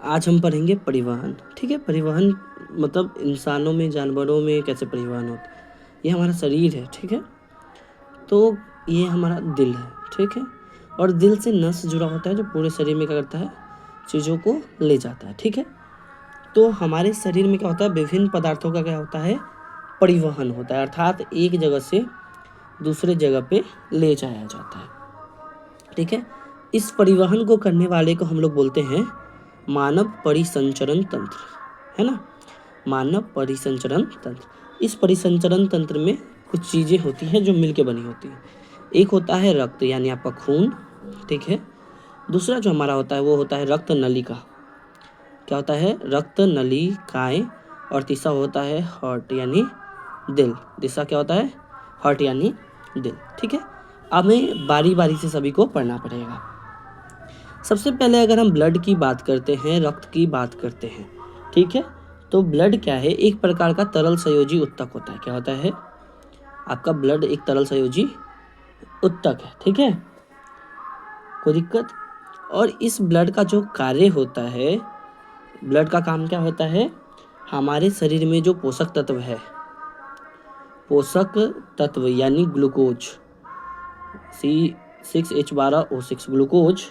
आज हम पढ़ेंगे परिवहन। ठीक है, परिवहन मतलब इंसानों में, जानवरों में कैसे परिवहन होता है। ये हमारा शरीर है, ठीक है, तो ये हमारा दिल है, ठीक है, और दिल से नस जुड़ा होता है जो पूरे शरीर में क्या करता है, चीज़ों को ले जाता है, ठीक है। तो हमारे शरीर में क्या होता है, विभिन्न पदार्थों का क्या होता है, परिवहन होता है, अर्थात एक जगह से दूसरे जगह पे ले जाया जाता है, ठीक है। इस परिवहन को करने वाले को हम लोग बोलते हैं मानव परिसंचरण तंत्र, है ना, मानव परिसंचरण तंत्र। इस परिसंचरण तंत्र में कुछ चीज़ें होती हैं जो मिलके बनी होती हैं। एक होता है रक्त, यानी आपका खून, ठीक है। दूसरा जो हमारा होता है वो होता है रक्त नलिका, क्या होता है, रक्त नलिकाएं। और तीसरा होता है हार्ट यानी दिल। तीसरा क्या होता है, हार्ट यानी दिल, ठीक है। अब हमें बारी बारी से सभी को पढ़ना पड़ेगा। सबसे पहले अगर हम ब्लड की बात करते हैं, रक्त की बात करते हैं, ठीक है, तो ब्लड क्या है, एक प्रकार का तरल संयोजी उत्तक होता है। क्या होता है, आपका ब्लड एक तरल संयोजी उत्तक है, ठीक है, कोई दिक्कत। और इस ब्लड का जो कार्य होता है, ब्लड का काम क्या होता है, हमारे शरीर में जो पोषक तत्व है, पोषक तत्व यानी ग्लूकोज, C6H12O6 ग्लूकोज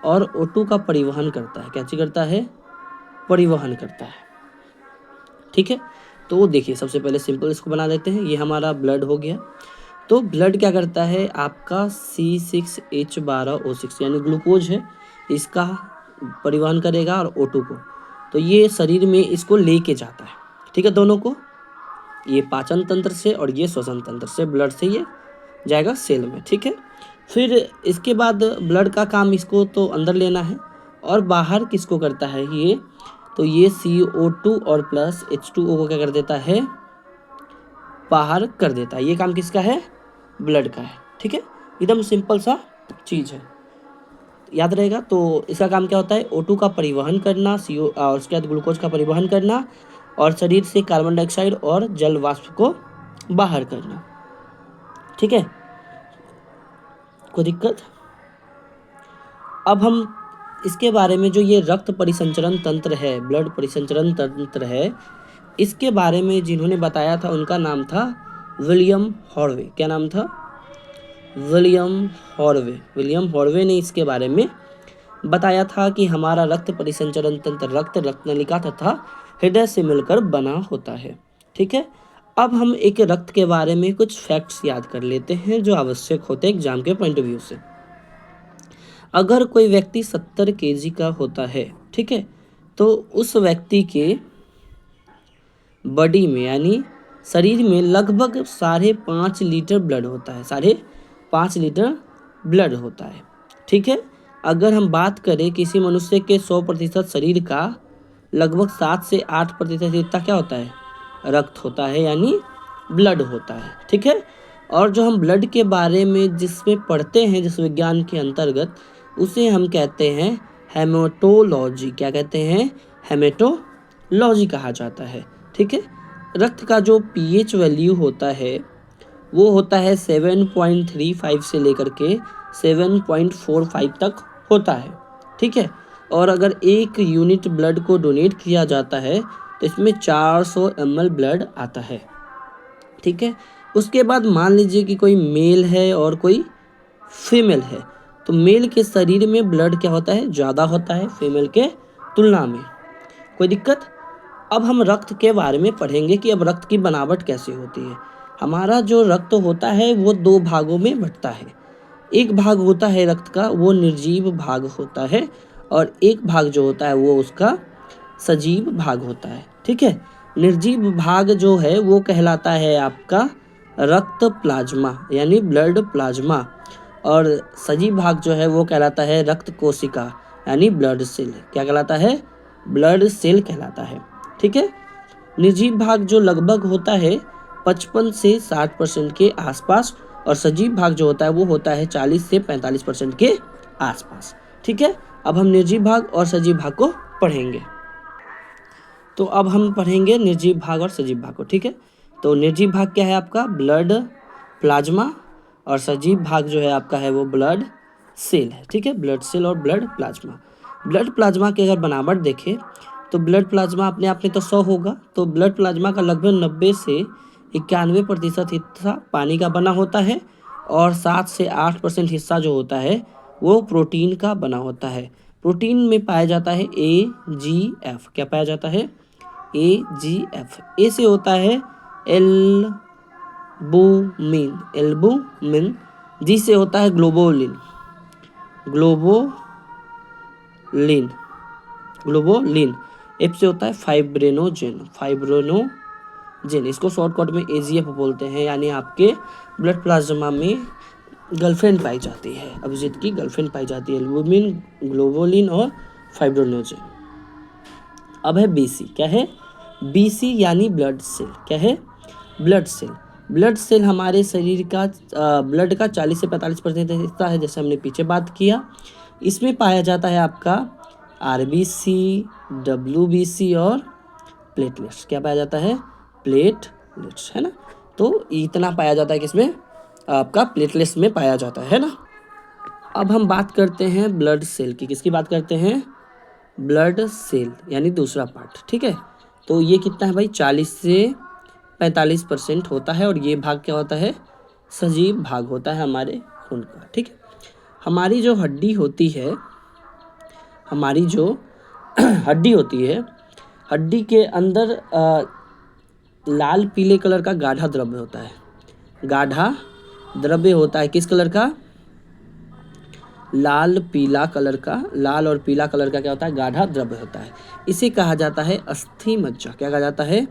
और O2 का परिवहन करता है। कैसे करता है, परिवहन करता है, ठीक है। तो देखिए सबसे पहले सिंपल इसको बना देते हैं। ये हमारा ब्लड हो गया। तो ब्लड क्या करता है, आपका C6H12O6 यानी ग्लूकोज है, इसका परिवहन करेगा, और O2 को, तो ये शरीर में इसको लेके जाता है, ठीक है, दोनों को। ये पाचन तंत्र से और ये श्वसन तंत्र से, ब्लड से ये जाएगा सेल में, ठीक है। फिर इसके बाद ब्लड का काम, इसको तो अंदर लेना है, और बाहर किसको करता है ये, तो ये CO2 और प्लस H2O को क्या कर देता है, बाहर कर देता है। ये काम किसका है, ब्लड का है, ठीक है। एकदम सिंपल सा चीज़ है, याद रहेगा। तो इसका काम क्या होता है, O2 का परिवहन करना, CO और उसके बाद ग्लूकोज का परिवहन करना, और शरीर से कार्बन डाइऑक्साइड और जल वाष्प को बाहर करना, ठीक है, कोई दिक्कत। अब हम इसके बारे में, जो ये रक्त परिसंचरण तंत्र है, ब्लड परिसंचरण तंत्र है, इसके बारे में जिन्होंने बताया था उनका नाम था विलियम हॉर्वे। क्या नाम था, विलियम हॉर्वे। विलियम हॉर्वे ने इसके बारे में बताया था कि हमारा रक्त परिसंचरण तंत्र रक्त नलिका तथा हृदय से मिलकर बना होता है, ठीक है। अब हम एक रक्त के बारे में कुछ फैक्ट्स याद कर लेते हैं जो आवश्यक होते हैं एग्जाम के पॉइंट ऑफ व्यू से। अगर कोई व्यक्ति 70 kg का होता है, ठीक है, तो उस व्यक्ति के बॉडी में यानी शरीर में लगभग 5.5 लीटर ब्लड होता है, 5.5 लीटर ब्लड होता है, ठीक है। अगर हम बात करें किसी मनुष्य के 100% शरीर का, लगभग 7 से 8% इतना क्या होता है, रक्त होता है, यानी ब्लड होता है, ठीक है। और जो हम ब्लड के बारे में जिसमें पढ़ते हैं, जिस विज्ञान के अंतर्गत, उसे हम कहते हैं हेमेटोलॉजी। क्या कहते हैं, हेमेटोलॉजी कहा जाता है, ठीक है। रक्त का जो pH वैल्यू होता है वो होता है 7.35 से लेकर के 7.45 तक होता है, ठीक है। और अगर 1 यूनिट ब्लड को डोनेट किया जाता है तो इसमें 400 ml ब्लड आता है, ठीक है। उसके बाद मान लीजिए कि कोई मेल है और कोई फीमेल है, तो मेल के शरीर में ब्लड क्या होता है, ज़्यादा होता है फीमेल के तुलना में, कोई दिक्कत। अब हम रक्त के बारे में पढ़ेंगे कि अब रक्त की बनावट कैसे होती है। हमारा जो रक्त होता है वो 2 भागों में बंटता है। एक भाग होता है रक्त का, वो निर्जीव भाग होता है, और एक भाग जो होता है वो उसका सजीव भाग होता है, ठीक है। निर्जीव भाग जो है वो कहलाता है आपका रक्त प्लाज्मा यानी ब्लड प्लाज्मा, और सजीव भाग जो है वो कहलाता है रक्त कोशिका यानी ब्लड सेल। क्या कहलाता है, ब्लड सेल कहलाता है, ठीक है। निर्जीव भाग जो लगभग होता है 55 से 60% के आसपास, और सजीव भाग जो होता है वो होता है 40 से 45% के आसपास, ठीक है। अब हम निर्जीव भाग और सजीव भाग को पढ़ेंगे। तो अब हम पढ़ेंगे निर्जीव भाग और सजीव भाग को, ठीक है। तो निर्जीव भाग क्या है आपका, ब्लड प्लाज्मा, और सजीव भाग जो है आपका है वो ब्लड सेल है, ठीक है, ब्लड सेल और ब्लड प्लाज्मा। ब्लड प्लाज्मा की अगर बनावट देखें तो ब्लड प्लाज्मा अपने आप में तो 100 होगा, तो ब्लड प्लाज्मा का लगभग 90 से 91% हिस्सा पानी का बना होता है और 7 से 8% हिस्सा जो होता है वो प्रोटीन का बना होता है। प्रोटीन में पाया जाता है AGF। क्या पाया जाता है? AGF। ए से होता है एल्बुमिन। जी से होता है ग्लोबोलिन। एफ से होता है फाइब्रिनोजेन। इसको शॉर्टकट में AGF बोलते हैं। यानी आपके ब्लड प्लाज्मा में गर्लफ्रेंड पाई जाती है, अभिजीत की गर्लफ्रेंड पाई जाती है, एल्बुमिन, ग्लोबोलिन और फाइब्रिनोजेन। अब है BC। क्या है? BC यानी ब्लड सेल। क्या है? ब्लड सेल हमारे शरीर का ब्लड का 40 से 45% हिस्सा है, जैसे हमने पीछे बात किया। इसमें पाया जाता है आपका RBC, WBC और प्लेटलेट्स। क्या पाया जाता है? प्लेटलेट्स, है ना। तो इतना पाया जाता है किसमें? आपका प्लेटलेट्स में पाया जाता है ना। अब हम बात करते हैं ब्लड सेल की। किसकी बात करते हैं? ब्लड सेल यानी दूसरा पार्ट। ठीक है, तो ये कितना है भाई? 40 से 45% होता है और ये भाग क्या होता है? सजीव भाग होता है हमारे खून का। ठीक है, हमारी जो हड्डी होती है हड्डी के अंदर लाल पीले कलर का गाढ़ा द्रव्य होता है। गाढ़ा द्रव्य होता है किस कलर का? लाल और पीला कलर का क्या होता है? गाढ़ा द्रव्य होता है। इसे कहा जाता है अस्थि मज्जा। क्या कहा जाता है?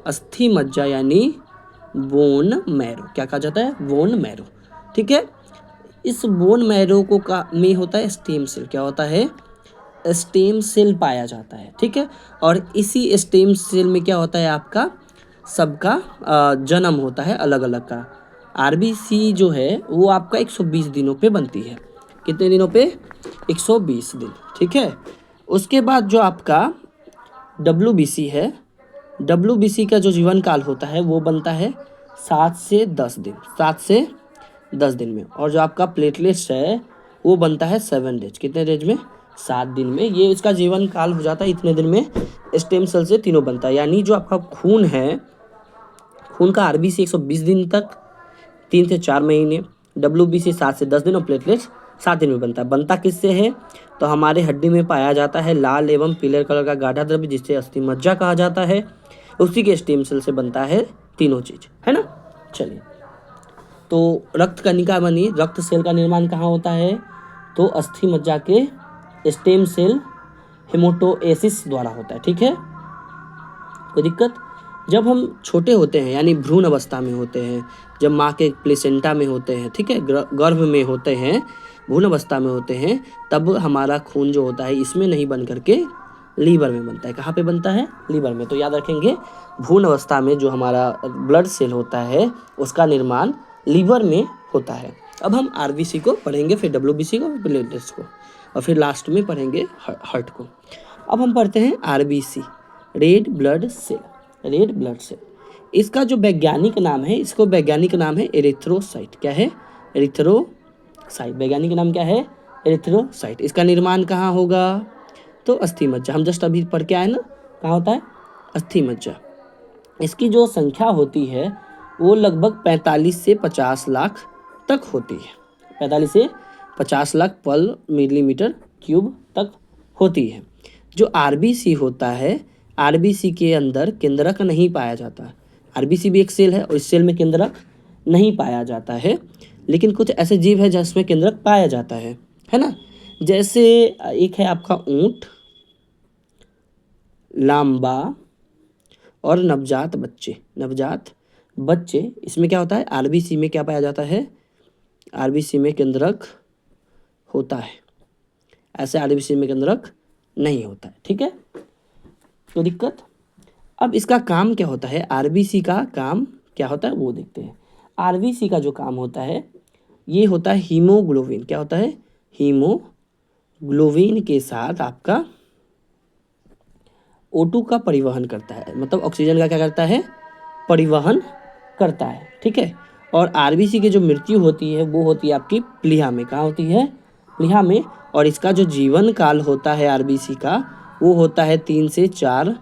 अस्थि मज्जा यानी बोन मैरो। क्या कहा जाता है? Bone marrow. ठीक है, इस बोन मैरो में होता है स्टेम सेल। क्या होता है? स्टेम सेल पाया जाता है। ठीक है, और इसी स्टेम सेल में क्या होता है? आपका सबका जन्म होता है अलग अलग का। RBC जो है वो आपका 120 दिनों पे बनती है। कितने दिनों पे? 120 दिन। ठीक है, उसके बाद जो आपका WBC है, WBC का जो जीवन काल होता है वो बनता है 7 से 10 दिन में। और जो आपका प्लेटलेट्स है वो बनता है 7 डेज। कितने डेज में? 7 दिन में। ये इसका जीवन काल हो जाता है इतने दिन में। स्टेम सेल से तीनों बनता है। यानी जो आपका खून है, खून का RBC 120 दिन तक, 3 से 4 महीने, WBC 7 से 10 दिन और प्लेटलेट्स 7 दिन में बनता है। बनता किससे है? तो हमारे हड्डी में पाया जाता है लाल एवं पीले कलर का गाढ़ा द्रव्य, जिसे अस्थि मज्जा कहा जाता है। उसी के स्टेम सेल से बनता है तीनों चीज, है ना। चलिए, तो रक्त कणिका बनी। रक्त सेल का निर्माण कहाँ होता है? तो अस्थि मज्जा के स्टेम सेल हेमोटोएसिस द्वारा होता है। ठीक है, कोई दिक्कत? जब हम छोटे होते हैं यानी भ्रूण अवस्था में होते हैं, जब माँ के प्लेसेंटा में होते हैं, ठीक है, गर्भ में होते हैं, भ्रूण अवस्था में होते हैं, तब हमारा खून जो होता है इसमें नहीं बन करके लीवर में बनता है। कहाँ पे बनता है? लीवर में। तो याद रखेंगे, भ्रूण अवस्था में जो हमारा ब्लड सेल होता है उसका निर्माण लीवर में होता है। अब हम RBC को पढ़ेंगे, फिर WBC को, फिर प्लेटलेट्स को, और फिर लास्ट में पढ़ेंगे हार्ट को। अब हम पढ़ते हैं RBC, रेड ब्लड सेल। इसका जो वैज्ञानिक नाम है, एरिथ्रोसाइट। क्या है? एरिथ्रोसाइट। वैज्ञानिक नाम क्या है? एरिथ्रोसाइट। इसका निर्माण कहाँ होगा? तो अस्थि मज्जा। हम जस्ट अभी पढ़ के आए ना, कहाँ होता है? अस्थि मज्जा। इसकी जो संख्या होती है वो लगभग 45 से 50 लाख तक होती है। 45 से 50 लाख पर मिलीमीटर क्यूब तक होती है। जो RBC होता है, RBC के अंदर केंद्रक नहीं पाया जाता। RBC भी एक सेल है और इस सेल में केंद्रक नहीं पाया जाता है, लेकिन कुछ ऐसे जीव है जिसमें केंद्रक पाया जाता है ना। जैसे एक है आपका ऊंट, लांबा और नवजात बच्चे। इसमें क्या होता है? RBC में क्या पाया जाता है? RBC में केंद्रक होता है, ऐसे RBC में केंद्रक नहीं होता है। ठीक है, तो दिक्कत। अब इसका काम क्या होता है? RBC का काम क्या होता है वो देखते हैं। RBC का जो काम होता है ये होता है हीमोग्लोबिन। क्या होता है? हीमोग्लोबिन के साथ आपका O2 का परिवहन करता है, मतलब ऑक्सीजन का क्या करता है? परिवहन करता है। ठीक है, और RBC की जो मृत्यु होती है वो होती है आपकी प्लीहा में। कहाँ होती है? प्लीहा में, और इसका जो जीवन काल होता है आरबीसी का वो होता है 3 से 4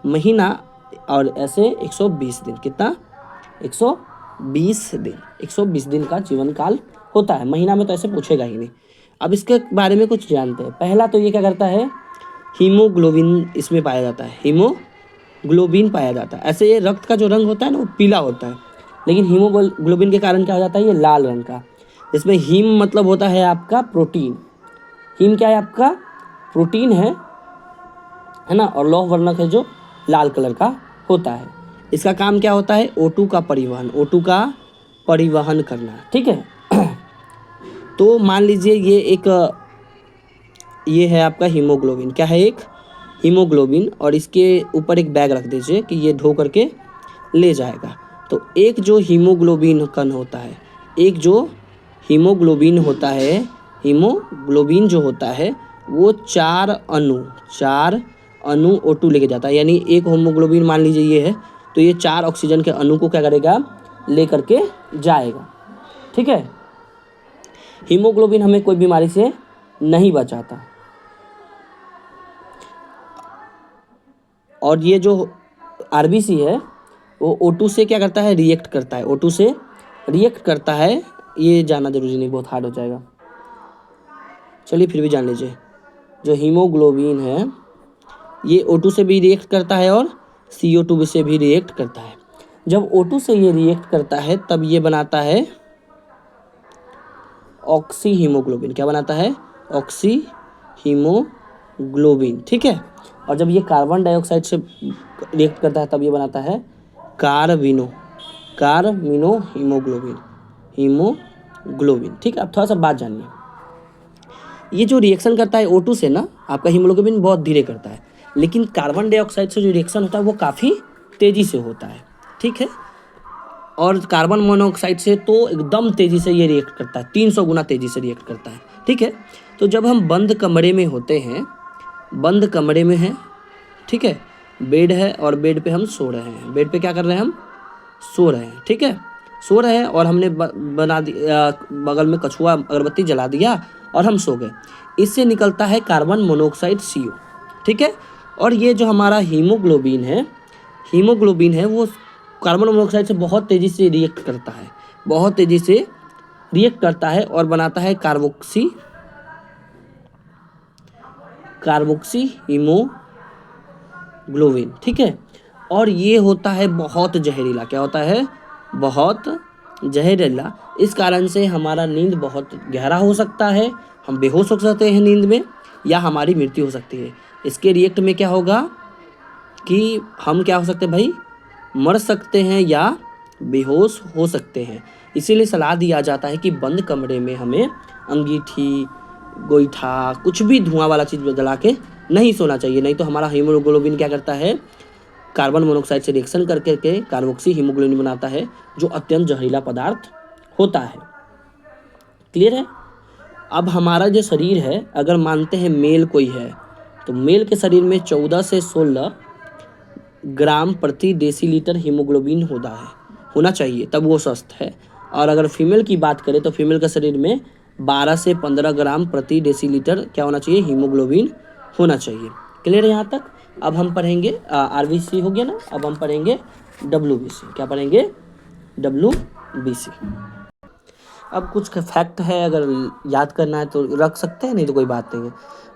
महीना, और ऐसे 120 दिन। कितना? 120 दिन। 120 दिन का जीवन काल होता है। महीना में तो ऐसे पूछेगा ही नहीं। अब इसके बारे में कुछ जानते हैं। पहला तो ये क्या करता है, हीमोग्लोबिन इसमें पाया जाता है, हीमोग्लोबिन पाया जाता है। ऐसे ये रक्त का जो रंग होता है ना वो पीला होता है, लेकिन हीमोग्लोबिन के कारण क्या हो जाता है, ये लाल रंग का। इसमें हीम मतलब होता है आपका प्रोटीन। हीम क्या है आपका? प्रोटीन है ना, और लौह वर्णक है जो लाल कलर का होता है। इसका काम क्या होता है, O2 का परिवहन, O2 का परिवहन करना। ठीक है। तो मान लीजिए ये है आपका हीमोग्लोबिन। क्या है? एक हीमोग्लोबिन, और इसके ऊपर एक बैग रख दीजिए कि ये ढो करके ले जाएगा। तो एक जो हीमोग्लोबिन कण होता है, एक जो हीमोग्लोबिन होता है, हीमोग्लोबिन जो होता है वो 4 अणु O2 लेके जाता है। यानी एक हीमोग्लोबिन मान लीजिए ये है, तो ये 4 ऑक्सीजन के अणु को क्या करेगा, ले करके जाएगा। ठीक है। हीमोग्लोबिन हमें कोई बीमारी से नहीं बचाता। और ये जो आरबीसी है वो O2 से क्या करता है, रिएक्ट करता है। O2 से रिएक्ट करता है। ये जानना जरूरी नहीं, बहुत हार्ड हो जाएगा, चलिए फिर भी जान लीजिए। जो हीमोग्लोबिन है ये O2 से भी रिएक्ट करता है और CO2 से भी रिएक्ट करता है। जब O2 से ये रिएक्ट करता है तब ये बनाता है ऑक्सी हीमोग्लोबिन। क्या बनाता है? Oxy haemoglobin. ठीक है। और जब ये कार्बन डाइऑक्साइड से रिएक्ट करता है तब ये बनाता है कार्बिनो हीमोग्लोबिन। ठीक है। अब थोड़ा सा बात जानिए। ये जो रिएक्शन करता है O2 से ना, आपका हीमोग्लोबिन बहुत धीरे करता है, लेकिन कार्बन डाइऑक्साइड से जो रिएक्शन होता है वो काफ़ी तेज़ी से होता है। ठीक है। और कार्बन मोनोऑक्साइड से तो एकदम तेज़ी से ये रिएक्ट करता है, 300 गुना तेज़ी से रिएक्ट करता है। ठीक है। तो जब हम बंद कमरे में होते हैं, बंद कमरे में हैं, ठीक है, बेड है और बेड पे हम सो रहे हैं। बेड पे क्या कर रहे हैं, हम सो रहे हैं। ठीक है। सो रहे हैं और हमने बना दिया, बगल में कछुआ अगरबत्ती जला दिया और हम सो गए। इससे निकलता है कार्बन मोनोऑक्साइड CO। ठीक है। और ये जो हमारा हीमोग्लोबिन है वो कार्बन मोनोऑक्साइड से बहुत तेज़ी से रिएक्ट करता है, बहुत तेज़ी से रिएक्ट करता है और बनाता है कार्बोक्सी हीमोग्लोबिन। ठीक है। और ये होता है बहुत जहरीला। क्या होता है? बहुत जहरीला। इस कारण से हमारा नींद बहुत गहरा हो सकता है, हम बेहोश हो सकते हैं नींद में, या हमारी मृत्यु हो सकती है। इसके रिएक्ट में क्या होगा कि हम क्या हो सकते हैं भाई, मर सकते हैं या बेहोश हो सकते हैं। इसीलिए सलाह दिया जाता है कि बंद कमरे में हमें अंगीठी, गोईठा, कुछ भी धुआं वाला चीज़ जला के नहीं सोना चाहिए, नहीं तो हमारा हीमोग्लोबिन क्या करता है, कार्बन मोनोऑक्साइड से रिएक्शन करके कार्बोक्सी हीमोग्लोबिन बनाता है, जो अत्यंत जहरीला पदार्थ होता है। क्लियर है? अब हमारा जो शरीर है, अगर मानते हैं मेल कोई है, तो मेल के शरीर में 14 से 16 ग्राम प्रति डेसीलीटर हीमोग्लोबिन होना चाहिए, तब वो स्वस्थ है। और अगर फीमेल की बात करें तो फीमेल के शरीर में 12 से 15 ग्राम प्रति डेसीलीटर क्या होना चाहिए, हीमोग्लोबिन होना चाहिए। क्लियर है यहाँ तक? अब हम पढ़ेंगे आरबीसी हो गया ना, अब हम पढ़ेंगे WBC। क्या पढ़ेंगे? WBC। अब कुछ फैक्ट है, अगर याद करना है तो रख सकते हैं, नहीं तो कोई बात नहीं है।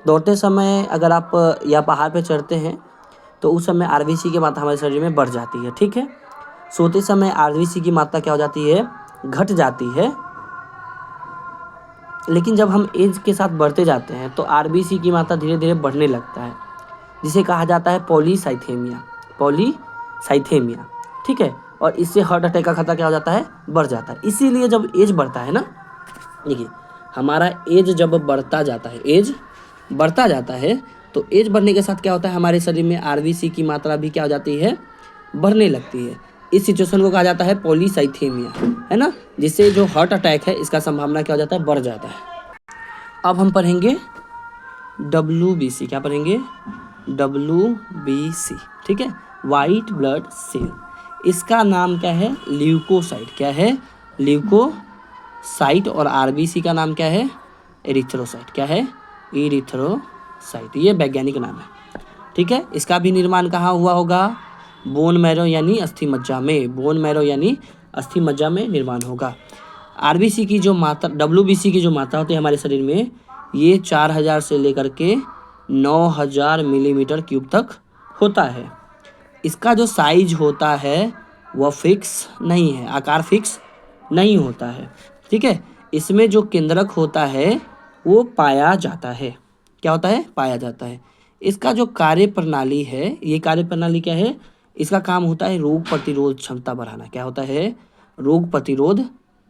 दौड़ते समय अगर आप या पहाड़ पे चढ़ते हैं तो उस समय आरबीसी की मात्रा हमारे शरीर में बढ़ जाती है। ठीक है। सोते समय आरबीसी की मात्रा क्या हो जाती है, घट जाती है। लेकिन जब हम एज के साथ बढ़ते जाते हैं तो आरबीसी की मात्रा धीरे धीरे बढ़ने लगता है, जिसे कहा जाता है पॉलीसाइथेमिया। ठीक है। और इससे हार्ट अटैक का खतरा क्या हो जाता है, बढ़ जाता है। इसीलिए जब एज बढ़ता है ना, देखिए हमारा एज जब बढ़ता जाता है तो एज बढ़ने के साथ क्या होता है, हमारे शरीर में आरबीसी की मात्रा भी क्या हो जाती है, बढ़ने लगती है। इस सिचुएशन को कहा जाता है पॉलीसाइथेमिया, है ना, जिससे जो हार्ट अटैक है इसका संभावना क्या हो जाता है, बढ़ जाता है। अब हम पढ़ेंगे WBC। क्या पढ़ेंगे? WBC। ठीक है। White blood cell. इसका नाम क्या है, ल्यूकोसाइट। क्या है? ल्यूकोसाइट। और आरबीसी का नाम क्या है, एरिथ्रोसाइट। क्या है? एरिथ्रोसाइट, ये वैज्ञानिक नाम है। ठीक है, इसका भी निर्माण कहाँ हुआ होगा? बोन मैरो यानी अस्थि मज्जा में, बोन मैरो यानी अस्थि मज्जा में निर्माण होगा। आरबीसी की जो मात्रा, डब्ल्यूबीसी की जो मात्रा होती है हमारे शरीर में, ये 4000 से लेकर के 9000 मिलीमीटर क्यूब तक होता है। इसका जो साइज होता है वह फिक्स नहीं है, आकार फिक्स नहीं होता है। ठीक है, इसमें जो केंद्रक होता है वो पाया जाता है। क्या होता है? पाया जाता है। इसका जो कार्य प्रणाली है, ये कार्य प्रणाली क्या है? इसका काम होता है रोग प्रतिरोध क्षमता बढ़ाना। क्या होता है? रोग प्रतिरोध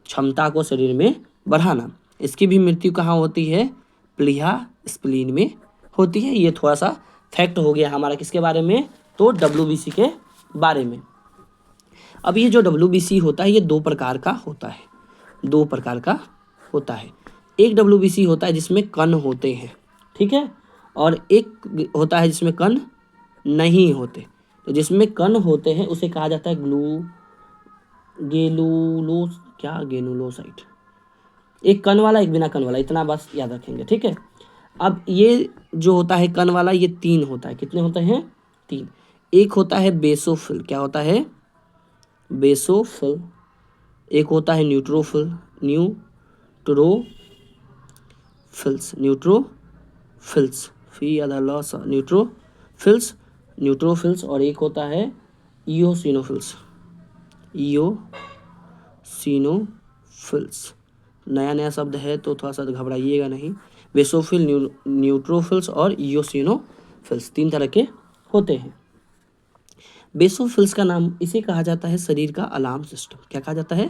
क्षमता को शरीर में बढ़ाना। इसकी भी मृत्यु कहाँ होती है? प्लीहा स्प्लीन में होती है। ये थोड़ा सा फैक्ट हो गया हमारा किसके बारे में? तो डब्ल्यूबीसी के बारे में। अब ये जो डब्ल्यूबीसी होता है ये दो प्रकार का होता है, दो प्रकार का होता है। एक डब्ल्यूबीसी होता है जिसमें कण होते हैं, ठीक है, और एक होता है जिसमें कण नहीं होते। तो जिसमें कण होते हैं उसे कहा जाता है गेनुलोसाइट। एक कण वाला एक बिना कण वाला, इतना बस याद रखेंगे। ठीक है, अब ये जो होता है कण वाला, ये 3 होता है। कितने होते हैं? 3। एक होता है बेसोफिल। क्या होता है? बेसोफिल। एक होता है न्यूट्रोफिल्स, न्यूट्रोफिल्स, और एक होता है इओसिनोफिल्स। नया नया शब्द है तो थोड़ा सा घबराइएगा नहीं। बेसोफिल, न्यूट्रोफिल्स और इओसिनोफिल्स 3 तरह के होते हैं। बेसोफिल्स का नाम इसे कहा जाता है शरीर का अलार्म सिस्टम। क्या कहा जाता है?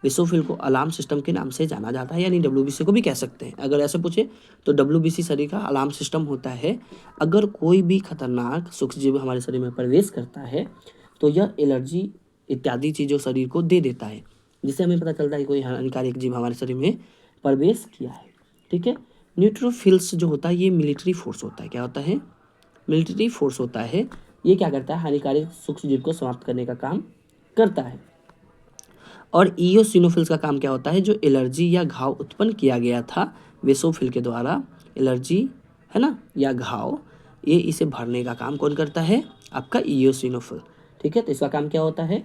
बेसोफिल को अलार्म सिस्टम के नाम से जाना जाता है, यानी डब्ल्यूबीसी को भी कह सकते हैं। अगर ऐसे पूछे तो डब्ल्यूबीसी शरीर का अलार्म सिस्टम होता है। अगर कोई भी खतरनाक सूक्ष्मजीव हमारे शरीर में प्रवेश करता है तो यह एलर्जी इत्यादि चीज़ों शरीर को दे देता है, जिससे हमें पता चलता है कि कोई हानिकारक जीव हमारे शरीर में प्रवेश किया है। ठीक है, न्यूट्रोफिल्स जो होता है ये मिलिट्री फोर्स होता है। क्या होता है? मिलिट्री फोर्स होता है। ये क्या करता है? हानिकारक सूक्ष्मजीव को समाप्त करने का काम करता है। और इओसिनोफिल्स का काम क्या होता है? जो एलर्जी या घाव उत्पन्न किया गया था बेसोफिल के द्वारा, एलर्जी है ना, या घाव, ये इसे भरने का काम कौन करता है? आपका इओसिनोफिल। ठीक है, तो इसका काम क्या होता है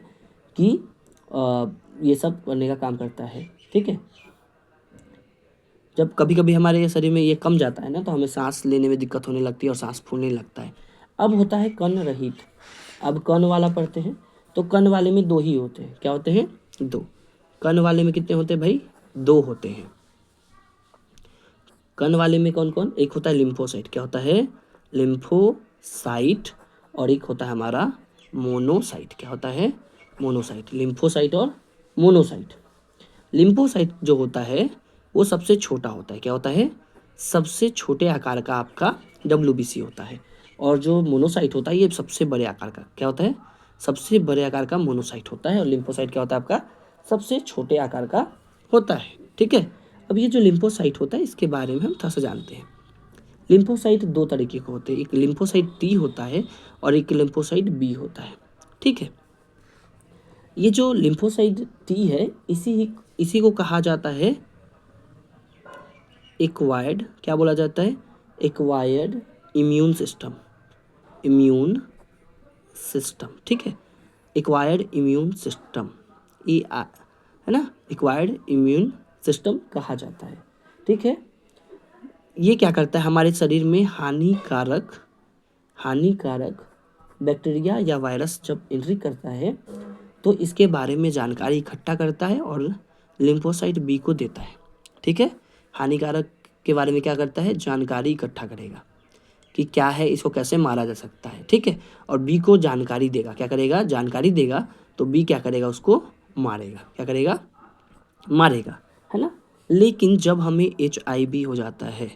कि ये सब करने का काम करता है। ठीक है, जब कभी कभी हमारे शरीर में ये कम जाता है ना, तो हमें सांस लेने में दिक्कत होने लगती है और सांस फूलने लगता है। अब होता है कण रहित। अब कण वाला पढ़ते हैं, तो कण वाले में 2 ही होते हैं। क्या होते हैं? 2। कण वाले में कितने होते हैं भाई? 2 होते हैं। कण वाले में कौन कौन? एक होता है लिम्फोसाइट। क्या होता है? लिम्फोसाइट। और एक होता है हमारा मोनोसाइट। क्या होता है? मोनोसाइट। लिम्फोसाइट और मोनोसाइट। लिम्फोसाइट जो होता है वो सबसे छोटा होता है। क्या होता है? सबसे छोटे आकार का आपका डब्ल्यूबीसी होता है। और जो मोनोसाइट होता है ये सबसे बड़े आकार का। क्या होता है? सबसे बड़े आकार का मोनोसाइट होता है। और लिम्फोसाइट क्या होता है आपका? सबसे छोटे आकार का होता है। ठीक है, अब ये जो लिम्फोसाइट होता है इसके बारे में हम थोड़ा सा जानते हैं। लिम्फोसाइट 2 तरीके के होते हैं, एक लिम्फोसाइट टी होता है और एक लिम्फोसाइट बी होता है। ठीक है, ये जो लिम्फोसाइट टी है इसी को कहा जाता है एक्वायर्ड, क्या बोला जाता है? Acquired immune system. ठीक है, एक्वायर्ड इम्यून सिस्टम, है ना, एक्वायर्ड इम्यून सिस्टम कहा जाता है। ठीक है, ये क्या करता है? हमारे शरीर में हानिकारक बैक्टीरिया या वायरस जब एंट्री करता है तो इसके बारे में जानकारी इकट्ठा करता है और लिम्फोसाइट बी को देता है। ठीक है, हानिकारक के बारे में क्या करता है? जानकारी इकट्ठा करेगा कि क्या है, इसको कैसे मारा जा सकता है। ठीक है, और बी को जानकारी देगा। क्या करेगा? जानकारी देगा। तो बी क्या करेगा? उसको मारेगा। क्या करेगा? मारेगा, है ना। लेकिन जब हमें HIV हो जाता है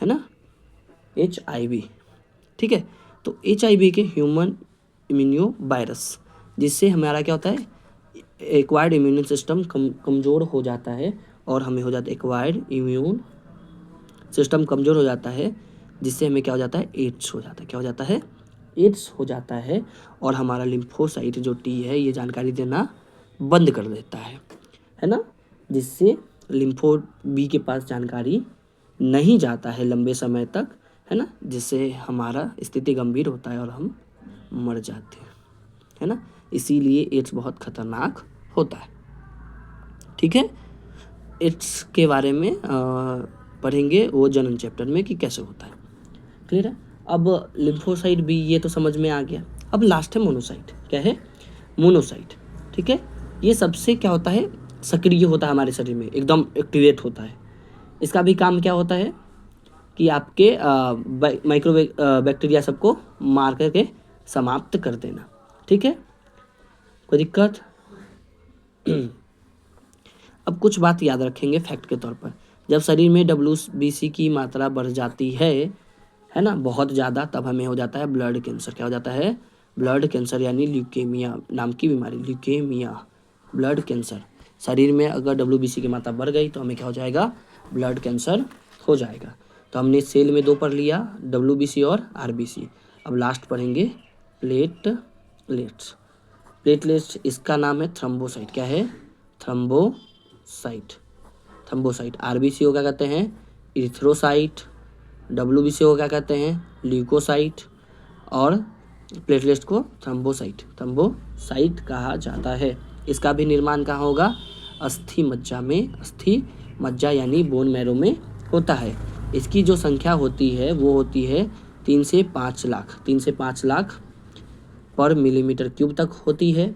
ना, HIV, ठीक है, तो HIV के ह्यूमन इम्यूनो वायरस, जिससे हमारा क्या होता है? एक्वायर्ड इम्यून सिस्टम कमज़ोर हो जाता है और हमें हो जाता है एक्वायर्ड इम्यून सिस्टम कमज़ोर हो जाता है, जिससे हमें क्या हो जाता है? एड्स हो जाता है। क्या हो जाता है? एड्स हो जाता है। और हमारा लिम्फोसाइट जो टी है ये जानकारी देना बंद कर देता है ना, जिससे लिम्फो बी के पास जानकारी नहीं जाता है लंबे समय तक, है ना, जिससे हमारा स्थिति गंभीर होता है और हम मर जाते हैं, है ना। इसीलिए एड्स बहुत खतरनाक होता है। ठीक है, एड्स के बारे में पढ़ेंगे वो जनन चैप्टर में कि कैसे होता है। क्लियर है। अब लिम्फोसाइट भी ये तो समझ में आ गया। अब लास्ट है मोनोसाइट। क्या है? मोनोसाइट। ठीक है, ये सबसे क्या होता है, सक्रिय होता है हमारे शरीर में, एकदम एक्टिवेट होता है। इसका भी काम क्या होता है कि आपके माइक्रो बैक्टीरिया सबको मार करके समाप्त कर देना। ठीक है, कोई दिक्कत? अब कुछ बात याद रखेंगे फैक्ट के तौर पर। जब शरीर में WBC की मात्रा बढ़ जाती है ना, बहुत ज़्यादा, तब हमें हो जाता है ब्लड कैंसर। क्या हो जाता है? ब्लड कैंसर, यानी ल्यूकेमिया नाम की बीमारी, ल्यूकेमिया, ब्लड कैंसर। शरीर में अगर WBC की मात्रा बढ़ गई तो हमें क्या हो जाएगा? ब्लड कैंसर हो जाएगा। तो हमने सेल में 2 पढ़ लिया, WBC और RBC। अब लास्ट पढ़ेंगे प्लेटलेट्स। प्लेटलेट्स, इसका नाम है थ्रम्बोसाइट। क्या है? थ्रम्बोसाइट। थ्रम्बोसाइट। RBC को क्या कहते हैं? इरिथ्रोसाइट। WBC को क्या कहते हैं? ल्यूकोसाइट। और प्लेटलेट्स को थ्रम्बोसाइट कहा जाता है। इसका भी निर्माण कहाँ होगा? अस्थि मज्जा में। अस्थि मज्जा यानी बोन मैरो में होता है। इसकी जो संख्या होती है वो होती है 3 से 5 लाख, 3 से 5 लाख पर मिलीमीटर क्यूब तक होती है।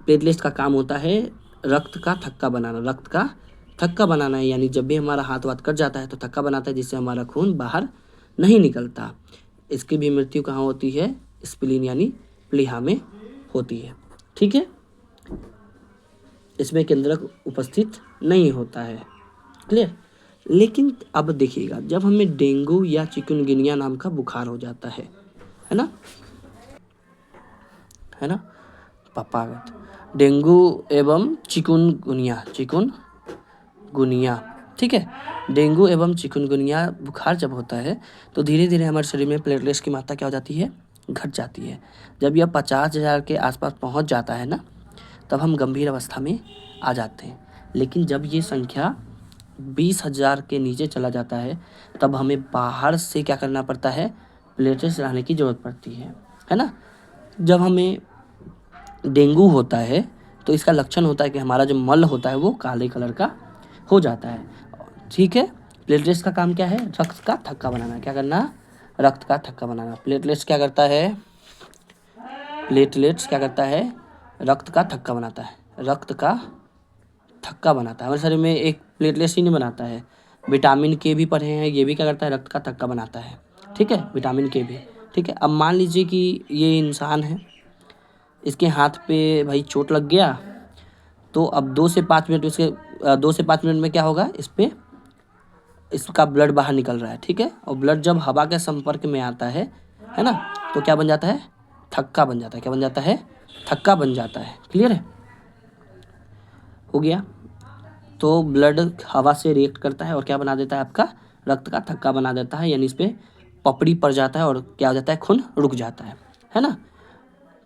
प्लेटलेट्स का काम होता है रक्त का थक्का बनाना। रक्त का थक्का बनाना है, यानी जब भी हमारा हाथ वाथ कट जाता है तो थक्का बनाता है, जिससे हमारा खून बाहर नहीं निकलता। इसकी भी मृत्यु कहाँ होती है? स्प्लीन यानी प्लीहा में होती है। ठीक है, इसमें केंद्रक उपस्थित नहीं होता है। क्लियर? लेकिन अब देखिएगा, जब हमें डेंगू या चिकनगुनिया नाम का बुखार हो जाता है ना, है ना, पापा डेंगू एवं चिकनगुनिया, ठीक है, डेंगू एवं चिकनगुनिया बुखार जब होता है तो धीरे धीरे हमारे शरीर में प्लेटलेट्स की मात्रा क्या हो जाती है? घट जाती है। जब यह 50,000 के आसपास पहुंच जाता है ना, तब हम गंभीर अवस्था में आ जाते हैं। लेकिन जब ये संख्या 20,000 के नीचे चला जाता है, तब हमें बाहर से क्या करना पड़ता है? प्लेटलेट्स लाने की ज़रूरत पड़ती है ना। जब हमें डेंगू होता है तो इसका लक्षण होता है कि हमारा जो मल होता है वो काले कलर का हो जाता है। ठीक है, प्लेटलेट्स का काम क्या है? रक्त का थक्का बनाना। क्या करना? रक्त का थक्का बनाना। प्लेटलेट्स क्या करता है? प्लेटलेट्स क्या करता है? रक्त का थक्का बनाता है। रक्त का थक्का बनाता है। हमारे शरीर में एक प्लेटलेट्स ही नहीं बनाता है, विटामिन के भी पढ़े हैं, ये भी क्या करता है? रक्त का थक्का बनाता है। ठीक है, विटामिन के भी। ठीक है, अब मान लीजिए कि ये इंसान है, इसके हाथ पे भाई चोट लग गया, तो अब 2 से 5 मिनट उसके 2 से 5 मिनट में क्या होगा? इसका ब्लड बाहर निकल रहा है। ठीक है, और ब्लड जब हवा के संपर्क में आता है ना, तो क्या बन जाता है? थक्का बन जाता है। क्या बन जाता है? थक्का बन जाता है। क्लियर है? हो गया। तो ब्लड हवा से रिएक्ट करता है और क्या बना देता है? आपका रक्त का थक्का बना देता है, यानी इस पर पपड़ी पड़ जाता है और क्या हो जाता है? खून रुक जाता है ना।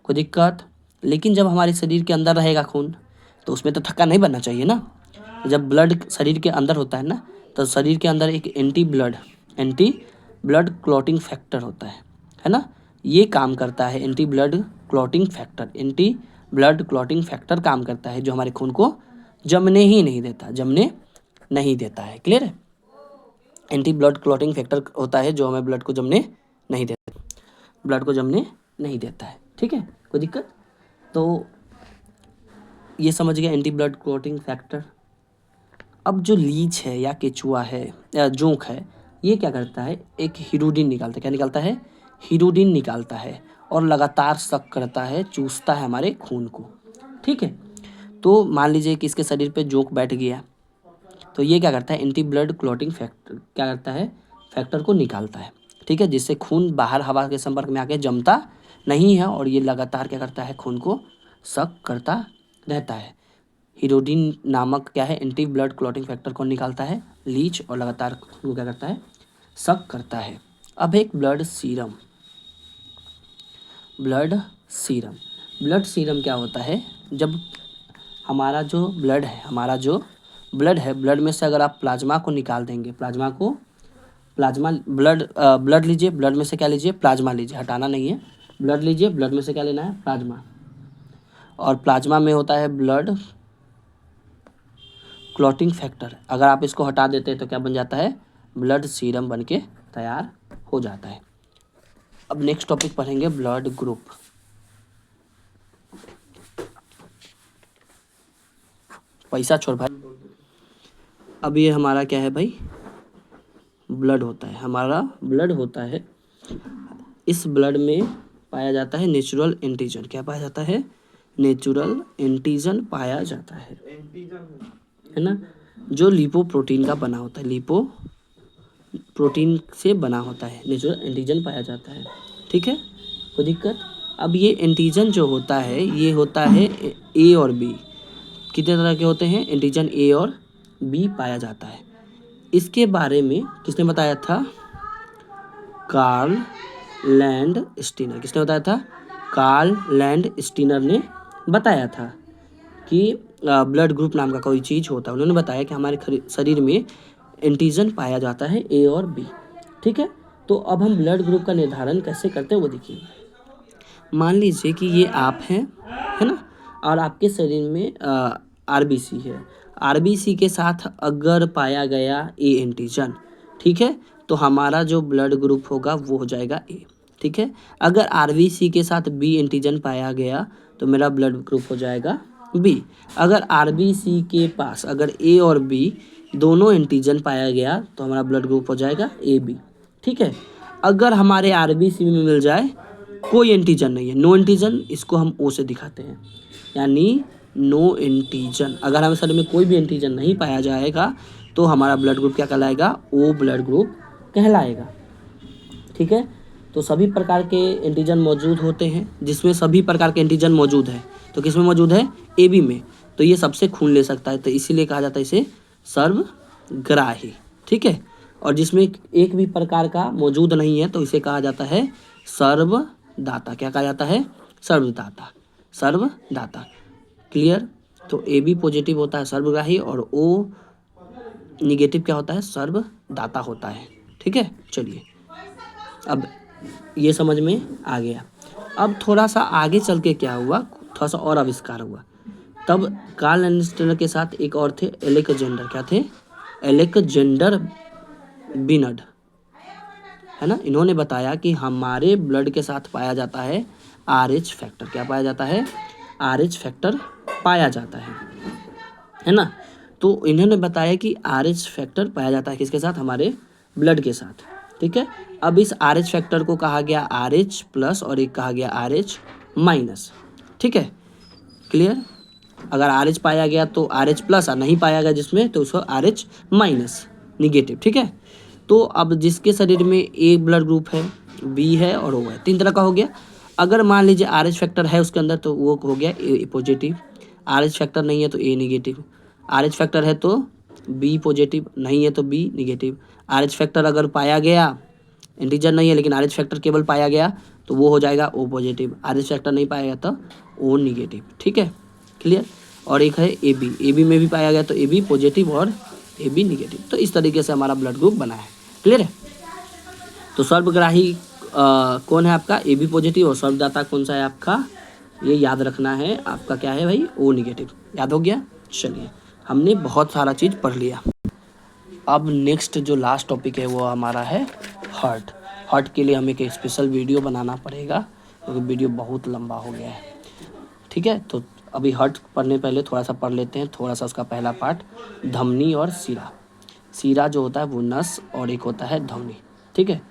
कोई दिक्कत? लेकिन जब हमारे शरीर के अंदर रहेगा खून, तो उसमें तो थक्का नहीं बनना चाहिए ना। जब ब्लड शरीर के अंदर होता है ना, तो शरीर के अंदर एक एंटी ब्लड क्लॉटिंग फैक्टर होता है ना। ये काम करता है, एंटी ब्लड क्लॉटिंग फैक्टर काम करता है, जो हमारे खून को जमने नहीं देता है। क्लियर है? एंटी ब्लड क्लॉटिंग फैक्टर होता है जो हमें ब्लड को जमने नहीं देता है। ठीक है, कोई दिक्कत? तो ये समझ गया एंटी ब्लड क्लॉटिंग फैक्टर। अब जो लीच है या केचुआ है या जोंक है, ये क्या करता है? एक हीरोडिन निकालता है। क्या निकालता है? हीरोडिन निकालता है और लगातार सक करता है, चूसता है हमारे खून को। ठीक है, तो मान लीजिए कि इसके शरीर पे जोंक बैठ गया, तो ये क्या करता है? एंटी ब्लड क्लॉटिंग फैक्टर क्या करता है? फैक्टर को निकालता है। ठीक है, जिससे खून बाहर हवा के संपर्क में आके जमता नहीं है, और ये लगातार क्या करता है? खून को सक करता रहता है। हीरोडिन नामक क्या है? एंटी ब्लड क्लॉटिंग फैक्टर को निकालता है लीच, और लगातार खून को क्या करता है? सक करता है। अब एक ब्लड सीरम क्या होता है? जब हमारा जो ब्लड है, हमारा जो ब्लड है, ब्लड में से अगर आप प्लाज्मा को निकाल देंगे, प्लाज्मा ब्लड लीजिए, ब्लड में से क्या लीजिए, प्लाज्मा लीजिए, हटाना नहीं है, ब्लड लीजिए, ब्लड में से क्या लेना है, प्लाज्मा, और प्लाज्मा में होता है ब्लड क्लॉटिंग फैक्टर। अगर आप इसको हटा देते हैं तो क्या बन जाता है, ब्लड सीरम बन के तैयार हो जाता है। अब नेक्स्ट टॉपिक पढ़ेंगे ब्लड ग्रुप। पैसा छोड़ भाई। अब ये हमारा क्या है भाई, ब्लड होता है, हमारा ब्लड होता है। इस ब्लड में पाया जाता है नेचुरल एंटीजन। क्या पाया जाता है, नेचुरल एंटीजन पाया जाता है ना, जो लिपोप्रोटीन का बना होता है, लिपो प्रोटीन से बना होता है, नेचुरल एंटीजन पाया जाता है। ठीक है, कोई दिक्कत। अब ये एंटीजन जो होता है ये होता है ए और बी। कितने तरह के होते हैं एंटीजन, ए और बी पाया जाता है। इसके बारे में किसने बताया था, कार्ल लैंड स्टीनर। किसने बताया था, कार्ल लैंड स्टीनर ने बताया था कि ब्लड ग्रुप नाम का कोई चीज़ होता है। उन्होंने बताया कि हमारे शरीर में एंटीजन पाया जाता है ए और बी। ठीक है, तो अब हम ब्लड ग्रुप का निर्धारण कैसे करते हैं वो देखिए। मान लीजिए कि ये आप हैं, है ना, और आपके शरीर में आरबीसी है। आरबीसी के साथ अगर पाया गया ए एंटीजन, ठीक है, तो हमारा जो ब्लड ग्रुप होगा वो हो जाएगा ए। ठीक है, अगर आरबीसी के साथ बी एंटीजन पाया गया तो मेरा ब्लड ग्रुप हो जाएगा बी। अगर आरबीसी के पास अगर ए और बी दोनों एंटीजन पाया गया तो हमारा ब्लड ग्रुप हो जाएगा ए बी। ठीक है, अगर हमारे आरबीसी में मिल जाए कोई एंटीजन नहीं है, नो एंटीजन, इसको हम ओ से दिखाते हैं, यानी नो एंटीजन। अगर हमारे शरीर में कोई भी एंटीजन नहीं पाया जाएगा तो हमारा ब्लड ग्रुप क्या कहलाएगा, ओ ब्लड ग्रुप कहलाएगा। ठीक है, तो सभी प्रकार के एंटीजन मौजूद होते हैं, जिसमें सभी प्रकार के एंटीजन मौजूद है तो किसमें मौजूद है, ए बी में, तो ये सबसे खून ले सकता है, तो इसीलिए कहा जाता है इसे सर्वग्राही। ठीक है, और जिसमें एक भी प्रकार का मौजूद नहीं है तो इसे कहा जाता है सर्वदाता। क्या कहा जाता है, सर्वदाता, सर्वदाता। क्लियर, तो ए बी पॉजिटिव होता है सर्वग्राही और ओ निगेटिव क्या होता है, सर्वदाता होता है। ठीक है, चलिए अब ये समझ में आ गया। अब थोड़ा सा आगे चल के क्या हुआ, थोड़ा सा और आविष्कार हुआ। तब कार्ल लैंड स्टीनर के साथ एक और थे, एलेक्जेंडर। क्या थे, एलेक्जेंडर बिनड, है ना। इन्होंने बताया कि हमारे ब्लड के साथ पाया जाता है RH फैक्टर। क्या पाया जाता है, RH फैक्टर पाया जाता है ना। तो इन्होंने बताया कि RH फैक्टर पाया जाता है किसके साथ, हमारे ब्लड के साथ। ठीक है, अब इस RH फैक्टर को कहा गया RH प्लस और एक कहा गया RH माइनस। ठीक है, क्लियर। अगर RH पाया गया तो RH प्लस, और नहीं पाया गया जिसमें तो उसको RH माइनस, निगेटिव। ठीक है, तो अब जिसके शरीर में ए ब्लड ग्रुप है, बी है और ओ है, तीन तरह का हो गया। अगर मान लीजिए RH फैक्टर है उसके अंदर तो वो हो गया ए पॉजिटिव, RH फैक्टर नहीं है तो ए निगेटिव, RH फैक्टर है तो बी पॉजिटिव, नहीं है तो बी निगेटिव। RH फैक्टर अगर पाया गया, एंटीजन नहीं है लेकिन RH फैक्टर केवल पाया गया तो वो हो जाएगा ओ पॉजिटिव, RH फैक्टर नहीं पाया गया तो ओ निगेटिव। ठीक है, क्लियर। और एक है ए बी में भी पाया गया तो ए बी पॉजिटिव और ए बी निगेटिव। तो इस तरीके से हमारा ब्लड ग्रुप बना है। क्लियर है, तो सर्वग्राही कौन है आपका, ए बी पॉजिटिव, और सर्वदाता कौन सा है आपका, ये याद रखना है आपका, क्या है भाई, ओ निगेटिव। याद हो गया, चलिए हमने बहुत सारा चीज़ पढ़ लिया। अब नेक्स्ट जो लास्ट टॉपिक है वो हमारा है हार्ट। हार्ट के लिए हमें एक स्पेशल वीडियो बनाना पड़ेगा क्योंकि वीडियो बहुत लंबा हो गया है। ठीक है, तो अभी हार्ट पढ़ने पहले थोड़ा सा पढ़ लेते हैं, थोड़ा सा उसका पहला पार्ट, धमनी और सीरा। सीरा जो होता है वो नस और एक होता है धमनी। ठीक है,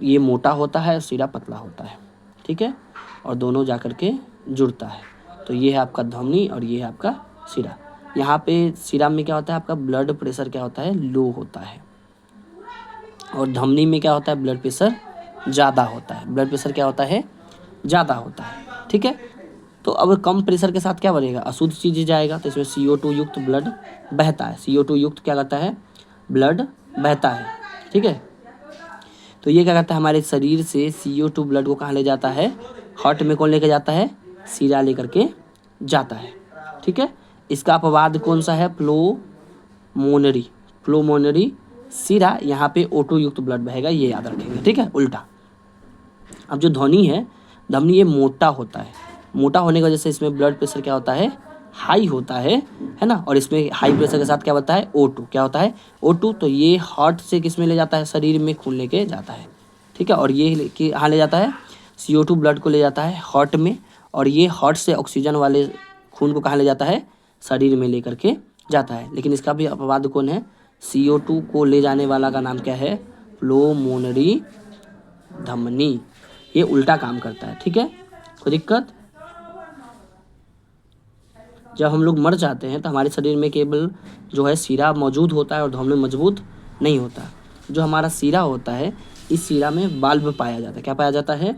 ये मोटा होता है, सीरा पतला होता है। ठीक है, और दोनों जाकर के जुड़ता है, तो ये है आपका धमनी और ये है आपका सीरा। यहाँ पे सीरा में क्या होता है, आपका ब्लड प्रेशर क्या होता है, लो होता है, और धमनी में क्या होता है, ब्लड प्रेशर ज़्यादा होता है। ब्लड प्रेशर क्या होता है, ज़्यादा होता है। ठीक है, तो अब कम प्रेशर के साथ क्या बनेगा, अशुद्ध चीज़ जाएगा, तो इसमें CO2 युक्त ब्लड बहता है। CO2 युक्त क्या करता है, ब्लड बहता है। ठीक है, तो ये क्या करता है, हमारे शरीर से CO2 ब्लड को कहाँ ले जाता है, हार्ट में कौन लेकर जाता है, सीरा लेकर के जाता है। ठीक है, इसका अपवाद कौन सा है, फ्लो मोनरी, प्लूमोनरी सिरा, यहाँ पे O2 युक्त ब्लड बहेगा, ये याद रखेंगे, ठीक है। उल्टा, अब जो ध्वनि है, धमनी ये मोटा होता है, मोटा होने की वजह से इसमें ब्लड प्रेशर क्या होता है, हाई होता है ना। और इसमें हाई प्रेशर के साथ क्या होता है, O2, क्या होता है O2। तो ये हार्ट से किस में ले जाता है, शरीर में खून लेके जाता है, ठीक है। और ये कहाँ ले जाता है, CO2 ब्लड को ले जाता है हार्ट में, और ये हार्ट से ऑक्सीजन वाले खून को कहाँ ले जाता है, शरीर में लेकर के जाता है। लेकिन इसका भी अपवाद कौन है, CO2 को ले जाने वाला का नाम क्या है, प्लूमोनरी धमनी, ये उल्टा काम करता है, ठीक है। कोई दिक्कत, जब हम लोग मर जाते हैं तो हमारे शरीर में केवल जो है सीरा मौजूद होता है और धमनी मजबूत नहीं होता। जो हमारा सीरा होता है, इस सीरा में बाल्ब पाया जाता है, क्या पाया जाता है,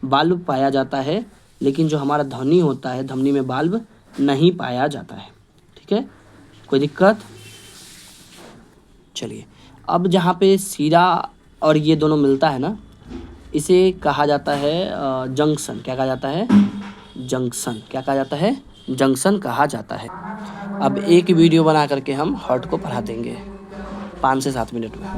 बाल्ब पाया जाता है। लेकिन जो हमारा ध्वनि होता है, धमनी में बाल्ब नहीं पाया जाता है, ठीक है। कोई दिक्कत, चलिए। अब जहाँ पे सीरा और ये दोनों मिलता है ना, इसे कहा जाता है जंक्शन, क्या कहा जाता है, जंक्शन, क्या कहा जाता है, जंक्शन कहा जाता है। अब एक वीडियो बना करके हम हार्ट को पढ़ा देंगे 5 से 7 मिनट में।